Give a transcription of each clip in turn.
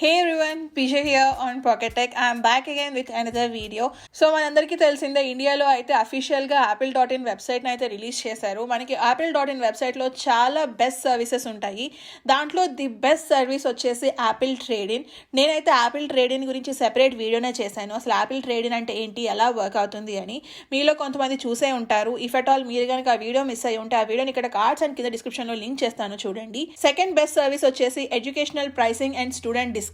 Hey everyone, Pisha here on Pocket Tech. I'm back again with another video. So మనందరికీ తెలిసిందే ఇండియాలో అయితే అఫీషియల్గా apple.in వెబ్సైట్ని అయితే రిలీజ్ చేశారు. మనకి apple.in వెబ్సైట్లో చాలా బెస్ట్ సర్వీసెస్ ఉంటాయి. దాంట్లో ది బెస్ట్ సర్వీస్ వచ్చేసి యాపిల్ ట్రేడ్-ఇన్. నేనైతే యాపిల్ ట్రేడ్-ఇన్ గురించి సెపరేట్ వీడియోనే చేశాను. అసలు యాపిల్ ట్రేడ్-ఇన్ అంటే ఏంటి, ఎలా వర్క్ అవుతుంది అని. మీలో కొంతమంది చూసే ఉంటారు. ఇఫ్ అట్ ఆల్ మీరు కనుక ఆ వీడియో మిస్ అయ్యి ఉంటే ఆ వీడియోని ఇక్కడ కార్డ్స్ అండ్ కింద డిస్క్రిప్షన్లో లింక్ చేస్తాను, చూడండి. సెకండ్ బెస్ట్ సర్వీస్ వచ్చేసి educational pricing and student discounts.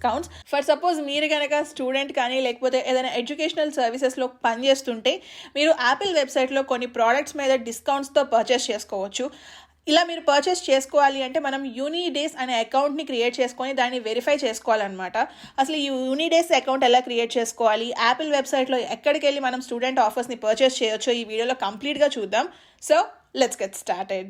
For suppose మీరు కనుక స్టూడెంట్ కానీ లేకపోతే ఏదైనా ఎడ్యుకేషనల్ సర్వీసెస్లో పనిచేస్తుంటే మీరు యాపిల్ వెబ్సైట్లో కొన్ని ప్రోడక్ట్స్ మీద డిస్కౌంట్స్తో పర్చేస్ చేసుకోవచ్చు. ఇలా మీరు పర్చేస్ చేసుకోవాలి అంటే మనం యూనిడేస్ అనే అకౌంట్ని క్రియేట్ చేసుకొని దాన్ని వెరిఫై చేసుకోవాలన్నమాట. అసలు ఈ యూనిడేస్ అకౌంట్ ఎలా క్రియేట్ చేసుకోవాలి, యాపిల్ వెబ్సైట్లో ఎక్కడికి వెళ్ళి మనం స్టూడెంట్ ఆఫర్స్ని పర్చేస్ చేయొచ్చో ఈ వీడియోలో కంప్లీట్గా చూద్దాం. So let's get started.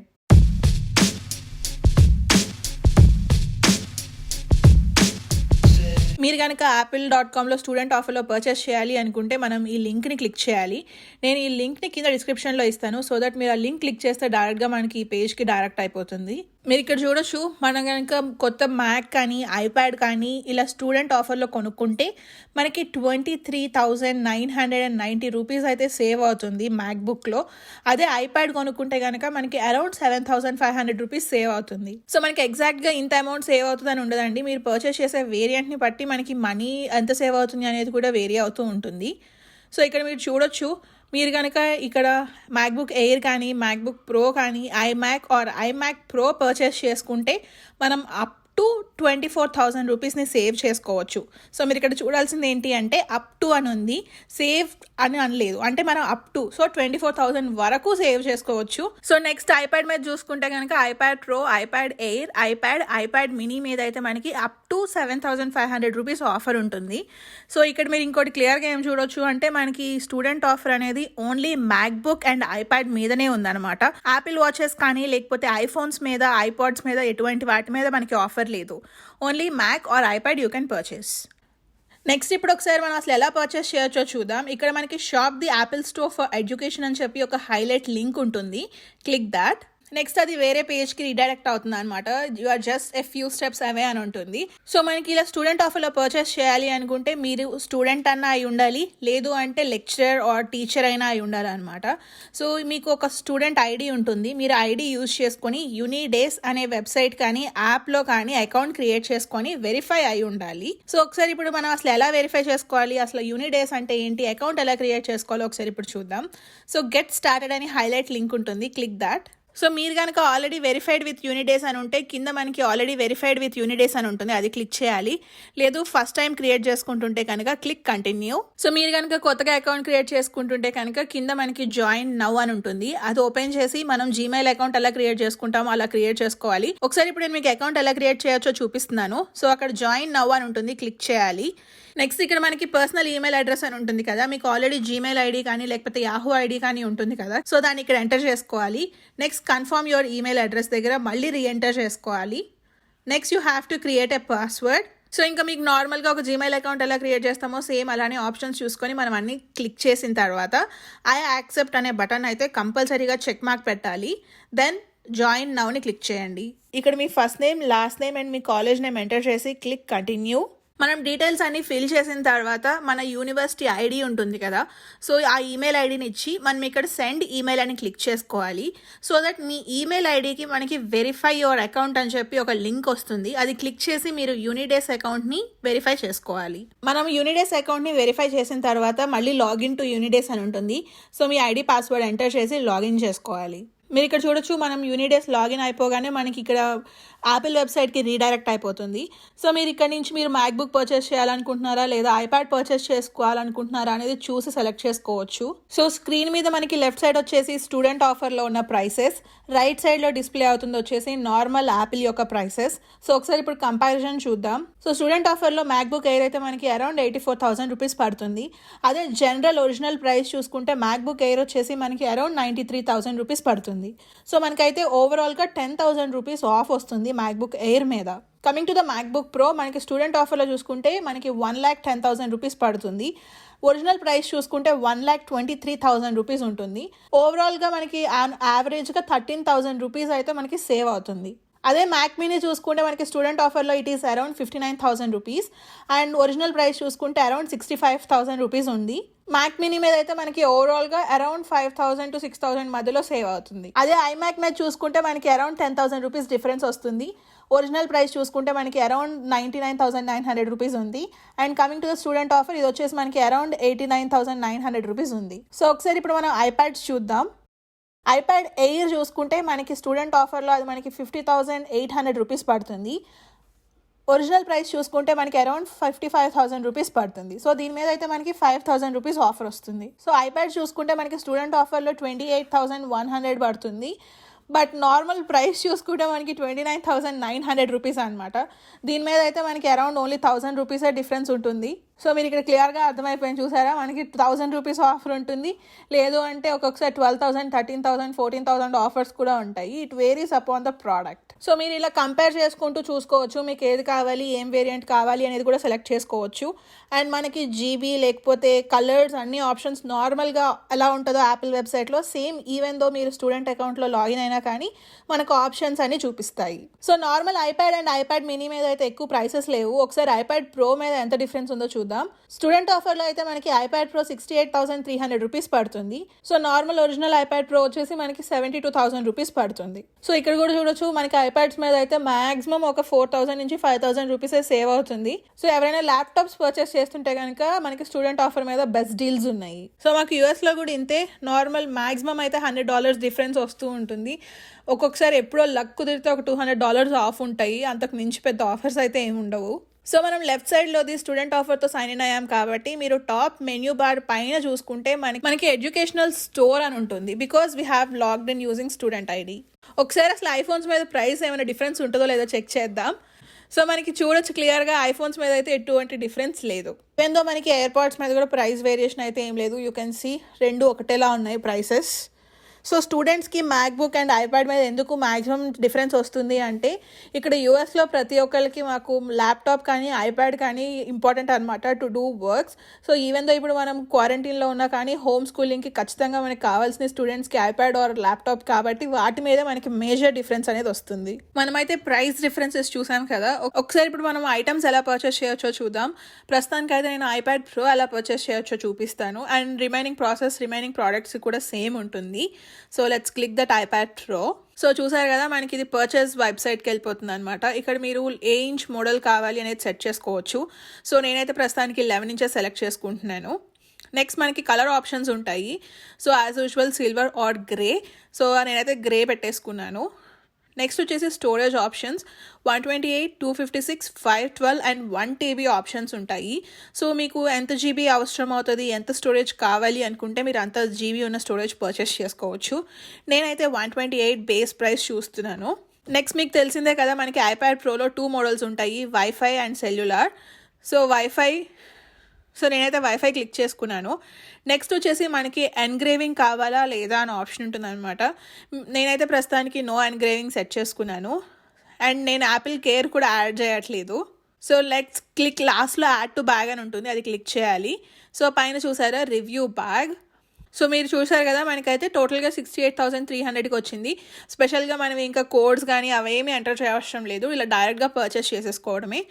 మీరు కనుక apple.comలో స్టూడెంట్ ఆఫర్లో పర్చేస్ చేయాలి అనుకుంటే మనం ఈ లింక్ని క్లిక్ చేయాలి. నేను ఈ లింక్ని కింద డిస్క్రిప్షన్లో ఇస్తాను. సో దట్ మీరు ఆ లింక్ క్లిక్ చేస్తే డైరెక్ట్గా మనకి ఈ పేజ్కి డైరెక్ట్ అయిపోతుంది. మీరు ఇక్కడ చూడొచ్చు, మనం కనుక కొత్త మ్యాక్ కానీ ఐప్యాడ్ కానీ ఇలా స్టూడెంట్ ఆఫర్లో కొనుక్కుంటే మనకి 23,990 రూపీస్ అయితే సేవ్ అవుతుంది మ్యాక్బుక్లో. అదే ఐప్యాడ్ కొనుక్కుంటే కనుక మనకి అరౌండ్ 7,500 రూపీస్ సేవ్ అవుతుంది. సో మనకి ఎగ్జాక్ట్గా ఇంత అమౌంట్ సేవ్ అవుతుందని ఉండదండి. మీరు పర్చేస్ చేసే వేరియంట్ని బట్టి మనకి మనీ ఎంత సేవ్ అవుతుంది అనేది కూడా వేరీ అవుతూ ఉంటుంది. సో ఇక్కడ మీరు చూడొచ్చు, మీరు కనుక ఇక్కడ మ్యాక్బుక్ ఎయిర్ కానీ మ్యాక్బుక్ ప్రో కానీ iMac or iMac Pro purchase చేసుకుంటే మనం అప్ టు 24,000 రూపీస్ని సేవ్ చేసుకోవచ్చు. సో మీరు ఇక్కడ చూడాల్సింది ఏంటి అంటే అప్ టు అని ఉంది, సేవ్ అని అనలేదు. అంటే మనం అప్ టు, సో 24,000 వరకు సేవ్ చేసుకోవచ్చు. సో నెక్స్ట్ ఐప్యాడ్ మీద చూసుకుంటే కనుక iPad pro, iPad air, iPad mini మీద అయితే మనకి అప్ టు 7,500 రూపీస్ ఆఫర్ ఉంటుంది. సో ఇక్కడ మీరు ఇంకోటి క్లియర్గా ఏం చూడొచ్చు అంటే మనకి స్టూడెంట్ ఆఫర్ అనేది ఓన్లీ మ్యాక్బుక్ అండ్ ఐప్యాడ్ మీదనే ఉందన్నమాట. యాపిల్ వాచెస్ కానీ లేకపోతే ఐఫోన్స్ మీద, ఐపాడ్స్ మీద ఎటువంటి వాటి మీద మనకి ఆఫర్ లేదు. Only Mac or iPad you can purchase. Next ఇప్పుడు ఒకసారి మనం అసలు ఎలా పర్చేస్ చేయొచ్చో చూద్దాం. ఇక్కడ మనకి shop the Apple store for education అని చెప్పి ఒక హైలైట్ లింక్ ఉంటుంది. Click that. నెక్స్ట్ అది వేరే పేజ్కి రీడైరెక్ట్ అవుతుంది అనమాట. You are just a few steps away అని ఉంటుంది. సో మనకి ఇలా స్టూడెంట్ ఆఫర్లో పర్చేస్ చేయాలి అనుకుంటే మీరు స్టూడెంట్ అన్నా అయి ఉండాలి, లేదు అంటే లెక్చరర్ ఆర్ టీచర్ అయినా అయి ఉండాలి అనమాట. సో మీకు ఒక స్టూడెంట్ ఐడి ఉంటుంది. మీరు ఐడి యూజ్ చేసుకొని యూనిడేస్ అనే వెబ్సైట్ కానీ యాప్లో కానీ అకౌంట్ క్రియేట్ చేసుకొని వెరిఫై అయి ఉండాలి. సో ఒకసారి ఇప్పుడు మనం అసలు ఎలా వెరిఫై చేసుకోవాలి, అసలు యూనిడేస్ అంటే ఏంటి, అకౌంట్ ఎలా క్రియేట్ చేసుకోవాలో ఒకసారి ఇప్పుడు చూద్దాం. సో గెట్ స్టార్టెడ్ అని హైలైట్ లింక్ ఉంటుంది. Click that. సో మీరు కనుక ఆల్రెడీ వెరిఫైడ్ విత్ యూనిడేస్ అని ఉంటే కింద మనకి ఆల్రెడీ వెరిఫైడ్ విత్ యూనిడేస్ అని ఉంటుంది, అది క్లిక్ చేయాలి. లేదు ఫస్ట్ టైం క్రియేట్ చేసుకుంటుంటే కనుక క్లిక్ కంటిన్యూ. సో మీరు కనుక కొత్తగా అకౌంట్ క్రియేట్ చేసుకుంటుంటే కనుక కింద మనకి జాయిన్ నౌ అని ఉంటుంది. అది ఓపెన్ చేసి మనం జీమెయిల్ అకౌంట్ ఎలా క్రియేట్ చేసుకుంటామో అలా క్రియేట్ చేసుకోవాలి. ఒకసారి ఇప్పుడు నేను మీకు అకౌంట్ ఎలా క్రియేట్ చేయొచ్చో చూపిస్తున్నాను. సో అక్కడ జాయిన్ నౌ అని ఉంటుంది, క్లిక్ చేయాలి. నెక్స్ట్ ఇక్కడ మనకి పర్సనల్ ఈమెయిల్ అడ్రస్ అని ఉంటుంది కదా, మీకు ఆల్రెడీ జీమెయిల్ ఐడి కానీ లేకపోతే యాహూ ఐడి కానీ ఉంటుంది కదా, సో దాన్ని ఇక్కడ ఎంటర్ చేసుకోవాలి. Next confirm your email address దగ్గర మళ్ళీ రీఎంటర్ చేసుకోవాలి. Next you have to create a password. So ఇంకా మీకు నార్మల్గా ఒక జీమెయిల్ అకౌంట్ ఎలా క్రియేట్ చేస్తామో సేమ్ అలానే ఆప్షన్స్ చూసుకొని మనం అన్ని క్లిక్ చేసిన తర్వాత ఐ యాక్సెప్ట్ అనే బటన్ అయితే కంపల్సరీగా చెక్ మార్క్ పెట్టాలి. దెన్ జాయిన్ నౌని క్లిక్ చేయండి. ఇక్కడ మీ first name, last name and మీ కాలేజ్ నేమ్ ఎంటర్ చేసి క్లిక్ కంటిన్యూ. మనం డీటెయిల్స్ అన్ని ఫిల్ చేసిన తర్వాత మన యూనివర్సిటీ ఐడి ఉంటుంది కదా, సో ఆ ఈమెయిల్ ఐడిని ఇచ్చి మనం ఇక్కడ సెండ్ ఈమెయిల్ అని క్లిక్ చేసుకోవాలి. సో దట్ మీ ఈమెయిల్ ఐడికి మనకి వెరిఫై యువర్ అకౌంట్ అని చెప్పి ఒక లింక్ వస్తుంది. అది క్లిక్ చేసి మీరు యూనిడేస్ అకౌంట్ని వెరిఫై చేసుకోవాలి. మనం యూనిడేస్ అకౌంట్ని వెరిఫై చేసిన తర్వాత మళ్ళీ లాగిన్ టు యూనిడేస్ అని ఉంటుంది. సో మీ ఐడి పాస్వర్డ్ ఎంటర్ చేసి లాగిన్ చేసుకోవాలి. మీరు ఇక్కడ చూడొచ్చు, మనం యూనిడేస్ లాగిన్ అయిపోగానే మనకి ఇక్కడ యాపిల్ వెబ్సైట్కి రీడైరెక్ట్ అయిపోతుంది. సో మీరు ఇక్కడ నుంచి మీరు మ్యాక్బుక్ పర్చేస్ చేయాలనుకుంటున్నారా లేదా ఐప్యాడ్ పర్చేస్ చేసుకోవాలనుకుంటున్నారా అనేది చూసి సెలెక్ట్ చేసుకోవచ్చు. సో స్క్రీన్ మీద మనకి లెఫ్ట్ సైడ్ వచ్చేసి స్టూడెంట్ ఆఫర్లో ఉన్న ప్రైసెస్, రైట్ సైడ్లో డిస్ప్లే అవుతుంది వచ్చేసి నార్మల్ యాపిల్ యొక్క ప్రైసెస్. సో ఒకసారి ఇప్పుడు కంపారిజన్ చూద్దాం. సో స్టూడెంట్ ఆఫర్లో మ్యాక్బుక్ ఎయిర్ అయితే మనకి అరౌండ్ 84,000 రూపీస్ పడుతుంది. అదే జనరల్ ఒరిజినల్ ప్రైస్ చూసుకుంటే మ్యాక్బుక్ ఎయిర్ వచ్చేసి మనకి అరౌండ్ 93,000 రూపీస్ పడుతుంది. సో మనకైతే ఓవరాల్గా 10,000 రూపీస్ ఆఫ్ వస్తుంది మ్యాక్బుక్ ఎయిర్ మీద. Coming to the MacBook pro మనకి స్టూడెంట్ ఆఫర్లో చూసుకుంటే మనకి 1,10,000 రూపీస్ పడుతుంది. ఒరిజినల్ ప్రైస్ చూసుకుంటే 1,23,000 రూపీస్ ఉంటుంది. ఓవరాల్గా మనకి యావరేజ్గా 13,000 రూపీస్ అయితే మనకి సేవ్ అవుతుంది. అదే మ్యాక్ మినీ చూసుకుంటే మనకి స్టూడెంట్ ఆఫర్లో it is around 59,000 rupees and original price చూసుకుంటే అరౌండ్ 65,000 రూపీస్ ఉంది. మ్యాక్ మినీ మీద అయితే మనకి ఓవరాల్గా అరౌండ్ 5,000 to 6,000 మధ్యలో సేవ్ అవుతుంది. అదే ఐమ్యాక్ మీద చూసుకుంటే మనకి అరౌండ్ 10,000 రూపీస్ డిఫరెన్స్ వస్తుంది. ఒరిజినల్ ప్రైస్ చూసుకుంటే మనకి అరౌండ్ 99,900 రూపీస్ ఉంది. And coming to the student offer ఇది వచ్చేసి మనకి అరౌండ్ 89,900 రూపీస్ ఉంది. సో ఒకసారి ఇప్పుడు మనం ఐప్యాడ్స్ చూద్దాం. ఐప్యాడ్ ఎయిర్ చూసుకుంటే మనకి స్టూడెంట్ ఆఫర్లో అది మనకి 50,800 రూపీస్ పడుతుంది. ఒరిజినల్ ప్రైస్ చూసుకుంటే మనకి అరౌండ్ 55,000 రూపీస్ పడుతుంది. సో దీని మీద అయితే మనకి 5,000 రూపీస్ ఆఫర్ వస్తుంది. సో ఐప్యాడ్ చూసుకుంటే మనకి స్టూడెంట్ ఆఫర్లో 28,100 పడుతుంది. బట్ నార్మల్ ప్రైస్ చూసుకుంటే మనకి 29,900 రూపీస్ అనమాట. దీని మీద అయితే మనకి అరౌండ్ ఓన్లీ 1,000 రూపీసే డిఫరెన్స్ ఉంటుంది. సో మీరు ఇక్కడ క్లియర్గా అర్థమైపోయింది చూసారా, మనకి 1,000 రూపీస్ ఆఫర్ ఉంటుంది, లేదు అంటే ఒక్కొక్కసారి 12,000, 13,000, 14,000 ఆఫర్స్ కూడా ఉంటాయి. It varies upon the product. So మీరు ఇలా కంపేర్ చేసుకుంటూ చూసుకోవచ్చు, మీకు ఏది కావాలి, ఏం వేరియంట్ కావాలి అనేది కూడా సెలెక్ట్ చేసుకోవచ్చు. అండ్ మనకి జీబీ లేకపోతే కలర్స్ అన్ని ఆప్షన్స్ నార్మల్గా ఎలా ఉంటుందో యాపిల్ వెబ్సైట్లో సేమ్, ఈవెన్ దో మీరు స్టూడెంట్ అకౌంట్లో లాగిన్ అయినా కానీ మనకు ఆప్షన్స్ అన్ని చూపిస్తాయి. So normal iPad and iPad mini మీద అయితే ఎక్కువ ప్రైసెస్ లేవు. ఒకసారి ఐప్యాడ్ ప్రో మీద ఎంత డిఫరెన్స్ ఉందో చూద్దాం. స్టూడెంట్ ఆఫర్లో అయితే మనకి ఐప్యాడ్ ప్రో 68,300 రూపీస్ పడుతుంది. So normal original iPad pro వచ్చేసి మనకి 72,000 రూపీస్ పడుతుంది. సో ఇక్కడ కూడా చూడొచ్చు మనకి ఐప్యాడ్స్ మీద అయితే మాక్సిమం ఒక 4,000 నుంచి 5,000 రూపీసే సేవ్ అవుతుంది. సో ఎవరైనా ల్యాప్టాప్స్ పర్చేస్ చేస్తుంటే కనుక మనకి స్టూడెంట్ ఆఫర్ మీద బెస్ట్ డీల్స్ ఉన్నాయి. సో మాకు యూఎస్లో కూడా ఇంతే, నార్మల్ మాక్సిమం అయితే $100 డిఫరెన్స్ వస్తూ ఉంటుంది. ఒక్కొక్కసారి ఎప్పుడో లక్ కుదిరితే ఒక $200 ఆఫ్ ఉంటాయి, అంతకు మించి పెద్ద ఆఫర్స్ అయితే ఏమి ఉండవు. సో మనం లెఫ్ట్ సైడ్లోది స్టూడెంట్ ఆఫర్తో సైన్ ఇన్ అయ్యాం కాబట్టి మీరు టాప్ మెన్యూ బార్ పైన చూసుకుంటే మనకి ఎడ్యుకేషనల్ స్టోర్ అని ఉంటుంది, because we have logged in using student ID. ఒకసారి అసలు ఐఫోన్స్ మీద ప్రైస్ ఏమైనా డిఫరెన్స్ ఉంటుందో లేదో చెక్ చేద్దాం. సో మనకి చూడొచ్చు క్లియర్గా ఐఫోన్స్ మీద అయితే ఎటువంటి డిఫరెన్స్ లేదు. ఏందో మనకి ఎయిర్పాడ్స్ మీద కూడా ప్రైస్ వేరియేషన్ అయితే ఏం లేదు. యూ కెన్ సీ రెండు ఒకటేలా ఉన్నాయి ప్రైసెస్. సో స్టూడెంట్స్కి మ్యాక్బుక్ అండ్ ఐప్యాడ్ మీద ఎందుకు మ్యాక్సిమం డిఫరెన్స్ వస్తుంది అంటే ఇక్కడ యూఎస్లో ప్రతి ఒక్కరికి మాకు ల్యాప్టాప్ కానీ ఐప్యాడ్ కానీ ఇంపార్టెంట్ అనమాట to do works. So even though ఇప్పుడు మనం క్వారంటైన్లో ఉన్నా కానీ హోమ్ స్కూలింగ్కి ఖచ్చితంగా మనకి కావాల్సిన స్టూడెంట్స్కి ఐప్యాడ్ ఆర్ ల్యాప్టాప్ కాబట్టి వాటి మీద మనకి మేజర్ డిఫరెన్స్ అనేది వస్తుంది. మనమైతే ప్రైస్ డిఫరెన్సెస్ చూసాం కదా, ఒకసారి ఇప్పుడు మనం ఐటమ్స్ ఎలా పర్చేస్ చేయొచ్చో చూద్దాం. ప్రస్తుతానికి అయితే నేను ఐప్యాడ్ ప్రో ఎలా పర్చేస్ చేయొచ్చో చూపిస్తాను అండ్ రిమైనింగ్ ప్రోడక్ట్స్ కూడా సేమ్ ఉంటుంది. So let's click that iPad pro. So చూసారు కదా మనకి ఇది పర్చేస్ వెబ్సైట్కి వెళ్ళిపోతుంది అనమాట. ఇక్కడ మీరు ఏ ఇంచ్ మోడల్ కావాలి అనేది సెట్ చేసుకోవచ్చు. సో నేనైతే ప్రస్తుతానికి 11 ఇంచెస్ సెలెక్ట్ చేసుకుంటున్నాను. నెక్స్ట్ మనకి కలర్ ఆప్షన్స్ ఉంటాయి. So as usual silver or grey. So నేనైతే గ్రే పెట్టేసుకున్నాను. నెక్స్ట్ వచ్చేసి storage options 128, 256, 512 and 1 TB options ఉంటాయి. సో మీకు ఎంత జీబీ అవసరం అవుతుంది, ఎంత స్టోరేజ్ కావాలి అనుకుంటే మీరు అంత జీబీ ఉన్న స్టోరేజ్ పర్చేస్ చేసుకోవచ్చు. నేనైతే 128 బేస్ ప్రైస్ చూస్తున్నాను. నెక్స్ట్ మీకు తెలిసిందే కదా మనకి ఐప్యాడ్ ప్రోలో 2 మోడల్స్ ఉంటాయి, వైఫై అండ్ సెల్యులార్. సో నేనైతే వైఫై క్లిక్ చేసుకున్నాను. నెక్స్ట్ వచ్చేసి మనకి ఎన్గ్రేవింగ్ కావాలా లేదా అని ఆప్షన్ ఉంటుందన్నమాట. నేనైతే ప్రస్తుతానికి నో ఎన్గ్రేవింగ్ సెట్ చేసుకున్నాను అండ్ నేను యాపిల్ కేర్ కూడా యాడ్ చేయట్లేదు. సో లెట్స్ క్లిక్ లాస్ట్లో యాడ్ టు బ్యాగ్ అని ఉంటుంది, అది క్లిక్ చేయాలి. సో పైన చూసారా రివ్యూ బ్యాగ్. సో మీరు చూసారు కదా మనకైతే టోటల్గా 68,300కి వచ్చింది. స్పెషల్గా మనం ఇంకా కోడ్స్ కానీ అవేమీ ఎంటర్ చేయవసరం లేదు, ఇలా డైరెక్ట్గా పర్చేస్ చేసేసుకోవడమే.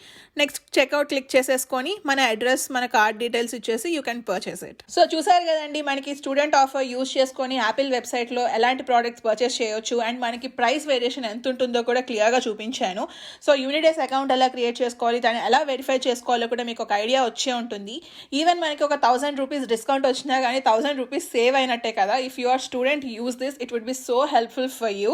నెక్స్ట్ చెక్అవుట్ క్లిక్ చేసేసుకొని మన అడ్రస్ మన కార్డ్ డీటెయిల్స్ ఇచ్చేసి you can purchase it. So చూసారు కదండి మనకి స్టూడెంట్ ఆఫర్ యూజ్ చేసుకొని యాపిల్ వెబ్సైట్లో ఎలాంటి ప్రోడక్ట్స్ పర్చేస్ చేయొచ్చు అండ్ మనకి ప్రైస్ వేరియేషన్ ఎంత ఉంటుందో కూడా క్లియర్గా చూపించాను. సో యూనిడేస్ అకౌంట్ ఎలా క్రియేట్ చేసుకోవాలి, దాన్ని ఎలా వెరిఫై చేసుకోవాలో కూడా మీకు ఒక ఐడియా వచ్చే ఉంటుంది. ఈవెన్ మనకి ఒక 1,000 రూపీస్ డిస్కౌంట్ వచ్చినా కానీ 1,000 రూపీస్ సేవ్ అయినట్టే కదా. If you are student use this, it would be so helpful for you.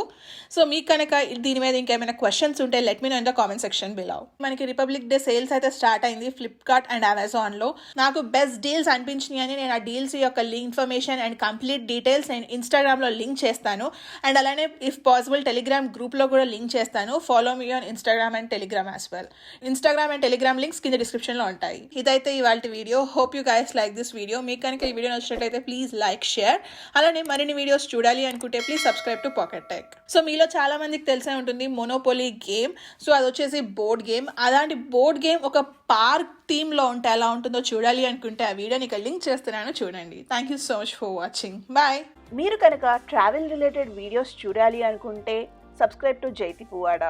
So మీకు కనుక దీని మీద ఇంకేమైనా క్వశ్చన్స్ ఉంటే let me know in the comment section below. మనకి రిపబ్లిక్ డే సేల్స్ అయితే స్టార్ట్ అయింది ఫ్లిప్కార్ట్ అండ్ అమెజాన్లో. నాకు బెస్ట్ డీల్స్ అనిపించినాయి అని నేను ఆ డీల్స్ యొక్క ఇన్ఫర్మేషన్ అండ్ కంప్లీట్ డీటెయిల్స్ నేను ఇన్స్టాగ్రామ్లో లింక్ చేస్తాను అండ్ అలానే ఇఫ్ పాసిబుల్ టెలిగ్రామ్ గ్రూప్లో కూడా లింక్ చేస్తాను. Follow me on Instagram and Telegram as well. Instagram and Telegram links కింద డిస్క్రిప్షన్లో ఉంటాయి. ఇదైతే ఇవాళ video. Hope you guys like this video. మీకు కనుక ఈ వీడియో నచ్చినట్లయితే ప్లీజ్ లైక్, షేర్. అలానే మరిన్ని వీడియోస్ చూడాలి అనుకుంటే please subscribe to pocket tech. So మీలో చాలా మందికి తెలిసే ఉంటుంది మోనోపోలీ గేమ్. సో అది వచ్చేసి బోర్డ్ గేమ్. అలాంటి బోర్డ్ గేమ్ ఒక పార్క్ థీమ్లో ఉంటే ఎలా ఉంటుందో చూడాలి అనుకుంటే ఆ వీడియోని ఇక్కడ లింక్ చేస్తున్నాను, చూడండి. Thank you so much for watching. Bye. మీరు కనుక ట్రావెల్ రిలేటెడ్ వీడియోస్ చూడాలి అనుకుంటే సబ్స్క్రైబ్ టు జైతి పువ్వాడ.